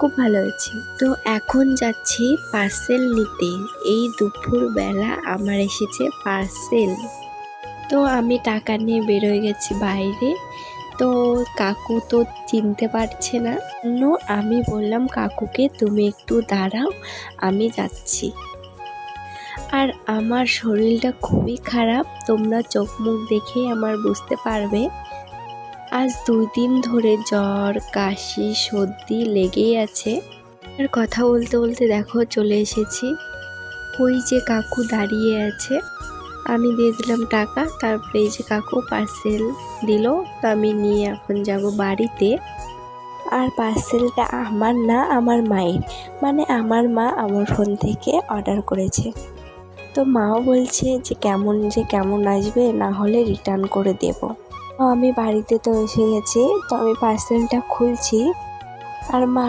খুব ভালো আছি। তো এখন যাচ্ছি পার্সেল নিতে। এই দুপুরবেলা আমার এসেছে পার্সেল। তো আমি টাকা নিয়ে বেরোয় গেছি বাইরে। তো কাকু তো চিনতে পারছে না, আমি বললাম কাকুকে তুমি একটু দাঁড়াও, আমি যাচ্ছি। আর আমার শরীরটা খুবই খারাপ, তোমরা চোখ মুখ দেখেই আমার বুঝতে পারবে। আজ 2 দিন ধরে জ্বর, কাশি, সর্দি লেগেই আছে। আর কথা বলতে বলতে দেখো চলে এসেছি। ওই যে কাকু দাঁড়িয়ে আছে, আমি দিয়ে দিলাম টাকা। তারপরে এই যে কাকু পার্সেল দিল। তো আমি নিয়ে এখন যাব বাড়িতে। আর পার্সেলটা আমার না, আমার মায়ের, মানে আমার মা আমার ফোন থেকে অর্ডার করেছে। তো মাও বলছে যে কেমন আসবে, না হলে রিটার্ন করে দেব। তো আমি বাড়িতে তো এসে গেছি। তো আমি পার্সেলটা খুলছি আর মা